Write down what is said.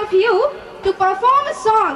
of you to perform a song.